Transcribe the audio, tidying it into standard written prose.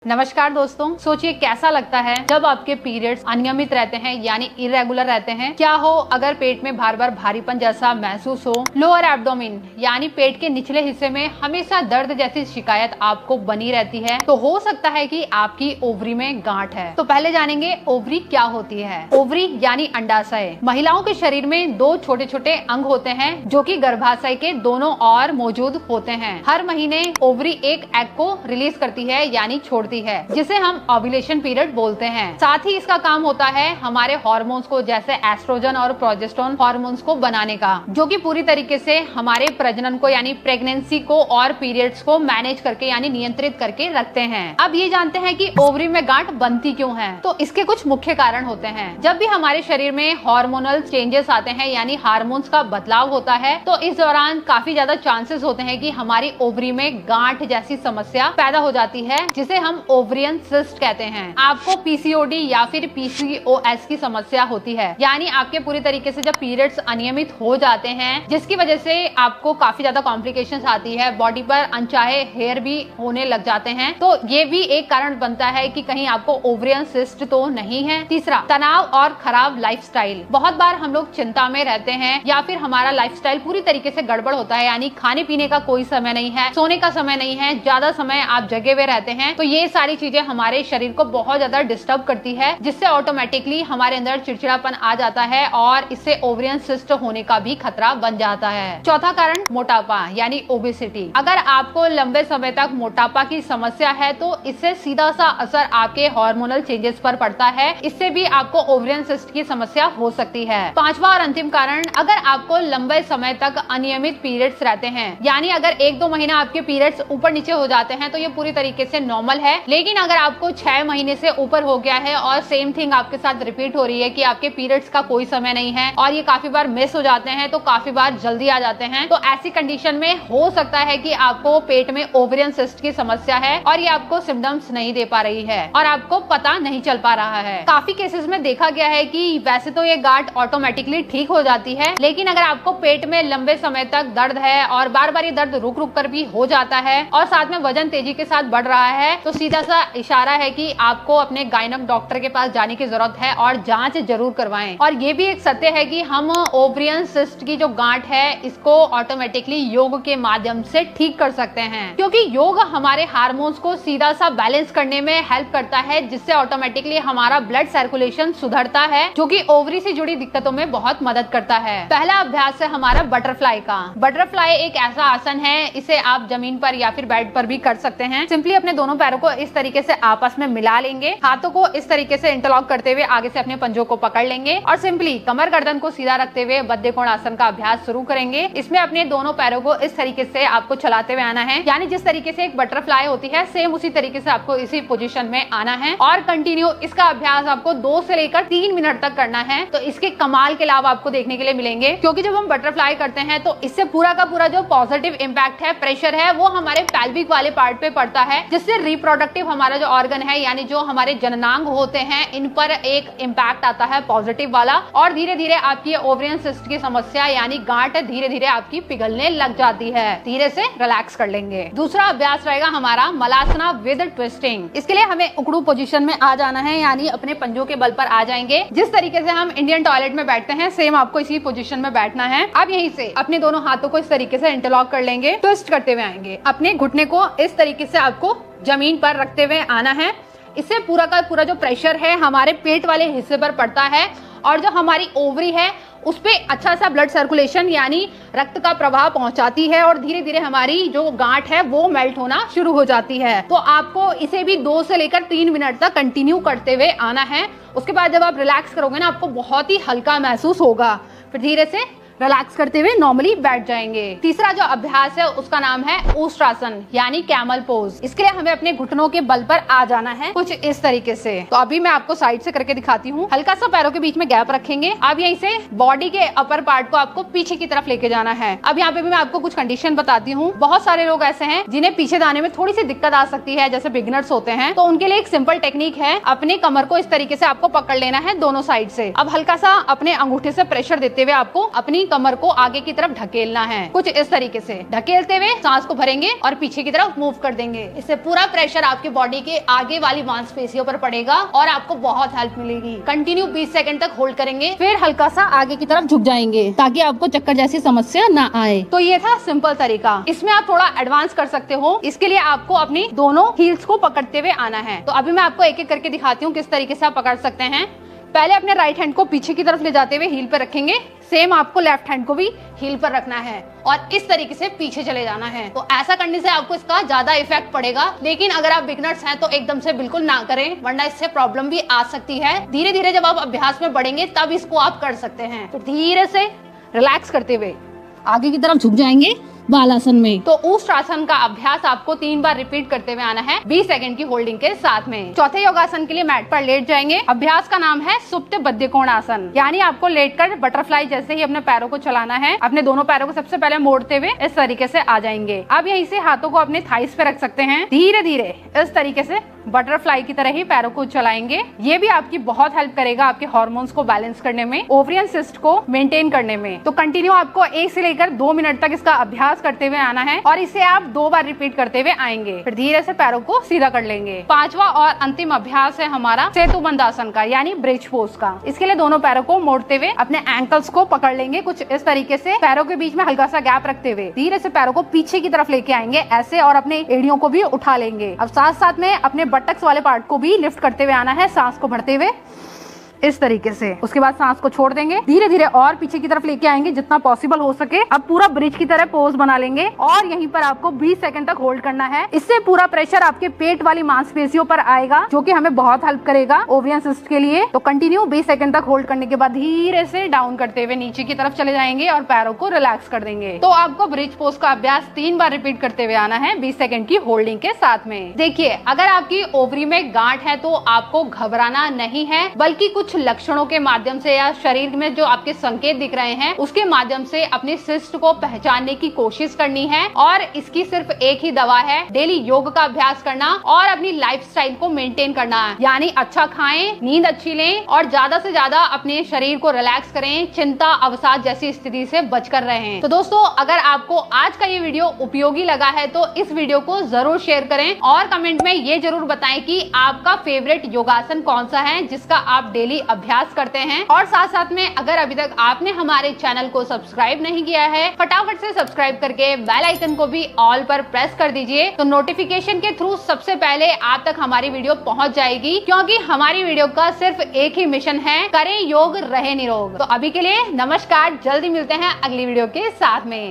नमस्कार दोस्तों, सोचिए कैसा लगता है जब आपके पीरियड्स अनियमित रहते हैं यानी इरेगुलर रहते हैं। क्या हो अगर पेट में बार बार भारीपन जैसा महसूस हो, लोअर एब्डोमेन यानी पेट के निचले हिस्से में हमेशा दर्द जैसी शिकायत आपको बनी रहती है, तो हो सकता है कि आपकी ओवरी में गांठ है। तो पहले जानेंगे ओवरी क्या होती है। ओवरी यानी अंडाशय महिलाओं के शरीर में दो छोटे छोटे अंग होते हैं जो कि गर्भाशय के दोनों ओर मौजूद होते हैं। हर महीने ओवरी एक एग को रिलीज करती है यानी छोड़ती है, जिसे हम ओव्यूलेशन पीरियड बोलते हैं। साथ ही इसका काम होता है हमारे हार्मोन्स को, जैसे एस्ट्रोजन और प्रोजेस्टेरोन हार्मोन्स को बनाने का, जो कि पूरी तरीके से हमारे प्रजनन को यानी प्रेगनेंसी को और पीरियड्स को मैनेज करके यानी नियंत्रित करके रखते हैं। अब ये जानते हैं कि ओवरी में गांठ बनती क्यों है। तो इसके कुछ मुख्य कारण होते हैं। जब भी हमारे शरीर में हार्मोनल चेंजेस आते हैं यानी हार्मोन्स का बदलाव होता है, तो इस दौरान काफी ज्यादा चांसेस होते हैं कि हमारी ओवरी में गांठ जैसी समस्या पैदा हो जाती है, जिसे हम ओवरियन सिस्ट कहते हैं। आपको पीसीओडी या फिर पीसीओएस की समस्या होती है, यानी आपके पूरी तरीके से जब पीरियड्स अनियमित हो जाते हैं, जिसकी वजह से आपको काफी ज्यादा कॉम्प्लिकेशंस आती है, बॉडी पर अनचाहे हेयर भी होने लग जाते हैं। तो ये भी एक कारण बनता है कि कहीं आपको ओवरियन सिस्ट तो नहीं है। तीसरा, तनाव और खराब लाइफस्टाइल। बहुत बार हम लोग चिंता में रहते हैं या फिर हमारा लाइफस्टाइल पूरी तरीके से गड़बड़ होता है, यानी खाने पीने का कोई समय नहीं है, सोने का समय नहीं है, ज्यादा समय आप जगे हुए रहते हैं। तो ये सारी चीजें हमारे शरीर को बहुत ज्यादा डिस्टर्ब करती है, जिससे ऑटोमेटिकली हमारे अंदर चिड़चिड़ापन आ जाता है और इससे ओवरियन सिस्ट होने का भी खतरा बन जाता है। चौथा कारण, मोटापा यानी ओबेसिटी। अगर आपको लंबे समय तक मोटापा की समस्या है तो इससे सीधा सा असर आपके हार्मोनल चेंजेस पर पड़ता है, इससे भी आपको ओवरियन सिस्ट की समस्या हो सकती है। पांचवा और अंतिम कारण, अगर आपको लंबे समय तक अनियमित पीरियड्स रहते हैं, यानी अगर 1-2 महीना आपके पीरियड्स ऊपर नीचे हो जाते हैं तो ये पूरी तरीके से नॉर्मल है। लेकिन अगर आपको 6 महीने से ऊपर हो गया है और सेम थिंग आपके साथ रिपीट हो रही है कि आपके पीरियड्स का कोई समय नहीं है और ये काफी बार मिस हो जाते हैं, तो काफी बार जल्दी आ जाते हैं, तो ऐसी कंडीशन में हो सकता है कि आपको पेट में ओवरियन सिस्ट की समस्या है और ये आपको सिम्टम्स नहीं दे पा रही है और आपको पता नहीं चल पा रहा है। काफी केसेस में देखा गया है कि वैसे तो ये गांठ ऑटोमेटिकली ठीक हो जाती है, लेकिन अगर आपको पेट में लंबे समय तक दर्द है और बार बार ये दर्द रुक रुक कर भी हो जाता है और साथ में वजन तेजी के साथ बढ़ रहा है, तो सीधा सा इशारा है कि आपको अपने गायनेक डॉक्टर के पास जाने की जरूरत है और जांच जरूर करवाएं। और ये भी एक सत्य है कि हम ओवरियन सिस्ट की जो गांठ है इसको ऑटोमेटिकली योग के माध्यम से ठीक कर सकते हैं, क्योंकि योग हमारे हार्मोन्स को सीधा सा बैलेंस करने में हेल्प करता है, जिससे ऑटोमेटिकली हमारा ब्लड सर्कुलेशन सुधरता है, जो कि ओवरी से जुड़ी दिक्कतों में बहुत मदद करता है। पहला अभ्यास है हमारा बटरफ्लाई का। बटरफ्लाई एक ऐसा आसन है, इसे आप जमीन पर या फिर बेड पर भी कर सकते हैं। सिंपली अपने दोनों पैरों को इस तरीके से आपस में मिला लेंगे, हाथों को इस तरीके से इंटरलॉक करते हुए आगे से अपने पंजों को पकड़ लेंगे और सिंपली कमर गर्दन को सीधा रखते हुए बद्ध कोण आसन का अभ्यास शुरू करेंगे। इसमें अपने दोनों पैरों को इस तरीके से आपको चलाते हुए आना है, यानी जिस तरीके से एक बटरफ्लाई होती है सेम उसी तरीके से आपको इसी पोजीशन में आना है और कंटिन्यू इसका अभ्यास आपको 2 से लेकर 3 मिनट तक करना है। तो इसके कमाल के लाभ आपको देखने के लिए मिलेंगे, क्योंकि जब हम बटरफ्लाई करते हैं तो इससे पूरा का पूरा जो पॉजिटिव इम्पैक्ट है, प्रेशर है, वो हमारे पेल्विक वाले पार्ट पे पड़ता है, जिससे रिप्रोडक्टिव हमारा जो ऑर्गन है यानी जो हमारे जननांग होते हैं, इन पर एक इम्पैक्ट आता है पॉजिटिव वाला, और धीरे धीरे आपकी ओवरियन सिस्ट की समस्या यानी गांठ धीरे धीरे आपकी पिघलने लग जाती है। धीरे से रिलैक्स कर लेंगे। दूसरा अभ्यास रहेगा हमारा मलासना विद ट्विस्टिंग। इसके लिए हमें उकड़ू पोजीशन में आ जाना है, यानी अपने पंजों के बल पर आ जाएंगे। जिस तरीके से हम इंडियन टॉयलेट में बैठते हैं सेम आपको इसी पोजीशन में बैठना है। अब यहीं से अपने दोनों हाथों को इस तरीके से इंटरलॉक कर लेंगे, ट्विस्ट करते हुए आएंगे। अपने घुटने को इस तरीके से आपको जमीन पर रखते हुए आना है। इससे पूरा का पूरा जो प्रेशर है हमारे पेट वाले हिस्से पर पड़ता है और जो हमारी ओवरी है उस पे अच्छा सा ब्लड सर्कुलेशन यानी रक्त का प्रवाह पहुंचाती है और धीरे धीरे हमारी जो गांठ है वो मेल्ट होना शुरू हो जाती है। तो आपको इसे भी 2 से लेकर 3 मिनट तक कंटिन्यू करते हुए आना है। उसके बाद जब आप रिलैक्स करोगे ना, आपको बहुत ही हल्का महसूस होगा। फिर धीरे से रिलैक्स करते हुए नॉर्मली बैठ जाएंगे। तीसरा जो अभ्यास है उसका नाम है ऊष्ट्रासन यानी कैमल पोज। इसके लिए हमें अपने घुटनों के बल पर आ जाना है कुछ इस तरीके से। तो अभी मैं आपको साइड से करके दिखाती हूँ। हल्का सा पैरों के बीच में गैप रखेंगे। अब यहीं से बॉडी के अपर पार्ट को आपको पीछे की तरफ लेके जाना है। अब यहाँ पे भी मैं आपको कुछ कंडीशन बताती हूँ। बहुत सारे लोग ऐसे हैं जिन्हें पीछे जाने में थोड़ी सी दिक्कत आ सकती है, जैसे बिगिनर्स होते हैं, तो उनके लिए एक सिंपल टेक्निक है, अपनी कमर को इस तरीके से आपको पकड़ लेना है दोनों साइड से। अब हल्का सा अपने अंगूठे से प्रेशर देते हुए आपको अपनी कमर को आगे की तरफ ढकेलना है, कुछ इस तरीके से ढकेलते हुए सांस को भरेंगे और पीछे की तरफ मूव कर देंगे। इससे पूरा प्रेशर आपके बॉडी के आगे वाली मांसपेशियों पर पड़ेगा और आपको बहुत हेल्प मिलेगी। कंटिन्यू 20 सेकंड तक होल्ड करेंगे, फिर हल्का सा आगे की तरफ झुक जाएंगे ताकि आपको चक्कर जैसी समस्या ना आए। तो ये था सिंपल तरीका। इसमें आप थोड़ा एडवांस कर सकते हो। इसके लिए आपको अपनी दोनों हील्स को पकड़ते हुए आना है। तो अभी मैं आपको एक एक करके दिखाती हूँ किस तरीके से आप पकड़ सकते हैं। पहले अपने राइट हैंड को पीछे की तरफ ले जाते हुए हील पर रखेंगे। सेम आपको लेफ्ट हैंड को भी हील पर रखना है और इस तरीके से पीछे चले जाना है। तो ऐसा करने से आपको इसका ज्यादा इफेक्ट पड़ेगा। लेकिन अगर आप बिगनर्स हैं तो एकदम से बिल्कुल ना करें, वरना इससे प्रॉब्लम भी आ सकती है। धीरे धीरे जब आप अभ्यास में बढ़ेंगे तब इसको आप कर सकते हैं। तो धीरे से रिलैक्स करते हुए आगे की तरफ झुक जाएंगे बालासन में। तो ऊष्ट्रासन का अभ्यास आपको 3 बार रिपीट करते हुए आना है 20 सेकंड की होल्डिंग के साथ में। चौथे योगासन के लिए मैट पर लेट जाएंगे। अभ्यास का नाम है सुप्त बद्ध कोणासन, यानी आपको लेटकर बटरफ्लाई जैसे ही अपने पैरों को चलाना है। अपने दोनों पैरों को सबसे पहले मोड़ते हुए इस तरीके से आ जाएंगे। अब यहीं से हाथों को अपने थाइस पे रख सकते हैं। धीरे धीरे इस तरीके से बटरफ्लाई की तरह ही पैरों को चलाएंगे। ये भी आपकी बहुत हेल्प करेगा आपके हार्मोन्स को बैलेंस करने में, ओवरियन सिस्ट को मेंटेन करने में। तो कंटिन्यू आपको 1 से लेकर 2 मिनट तक इसका अभ्यास करते हुए आना है और इसे आप 2 बार रिपीट करते हुए आएंगे। फिर धीरे से पैरों को सीधा कर लेंगे। 5वां और अंतिम अभ्यास है हमारा सेतुबंध आसन का, यानी ब्रिज पोज का। इसके लिए दोनों पैरों को मोड़ते हुए अपने एंकल्स को पकड़ लेंगे कुछ इस तरीके से। पैरों के बीच में हल्का सा गैप रखते हुए धीरे से पैरों को पीछे की तरफ लेके आएंगे ऐसे, और अपने एड़ियों को भी उठा लेंगे। अब साथ साथ में अपने बटक्स वाले पार्ट को भी लिफ्ट करते हुए आना है, सांस को भरते हुए इस तरीके से। उसके बाद सांस को छोड़ देंगे, धीरे धीरे और पीछे की तरफ लेके आएंगे जितना पॉसिबल हो सके। अब पूरा ब्रिज की तरह पोज बना लेंगे और यहीं पर आपको 20 सेकंड तक होल्ड करना है। इससे पूरा प्रेशर आपके पेट वाली मांसपेशियों पर आएगा, जो कि हमें बहुत हेल्प करेगा ओवरियन सिस्ट के लिए। तो कंटिन्यू 20 सेकंड तक होल्ड करने के बाद धीरे से डाउन करते हुए नीचे की तरफ चले जाएंगे और पैरों को रिलैक्स कर देंगे। तो आपको ब्रिज पोज का अभ्यास 3 बार रिपीट करते हुए आना है 20 सेकंड की होल्डिंग के साथ में। देखिए, अगर आपकी ओवरी में गांठ है तो आपको घबराना नहीं है, बल्कि कुछ लक्षणों के माध्यम से या शरीर में जो आपके संकेत दिख रहे हैं उसके माध्यम से अपनी सिस्ट को पहचानने की कोशिश करनी है। और इसकी सिर्फ एक ही दवा है, डेली योग का अभ्यास करना और अपनी लाइफस्टाइल को मेंटेन करना है। यानी अच्छा खाएं, नींद अच्छी लें और ज्यादा से ज्यादा अपने शरीर को रिलैक्स करें, चिंता अवसाद जैसी स्थिति से बचकर रहें। तो दोस्तों, अगर आपको आज का ये वीडियो उपयोगी लगा है तो इस वीडियो को जरूर शेयर करें और कमेंट में ये जरूर बताएं कि आपका फेवरेट योगासन कौन सा है जिसका आप डेली अभ्यास करते हैं। और साथ साथ में अगर अभी तक आपने हमारे चैनल को सब्सक्राइब नहीं किया है, फटाफट से सब्सक्राइब करके बेल आइकन को भी ऑल पर प्रेस कर दीजिए। तो नोटिफिकेशन के थ्रू सबसे पहले आप तक हमारी वीडियो पहुंच जाएगी, क्योंकि हमारी वीडियो का सिर्फ एक ही मिशन है, करें योग रहे निरोग। तो अभी के लिए नमस्कार, जल्दी मिलते हैं अगली वीडियो के साथ में।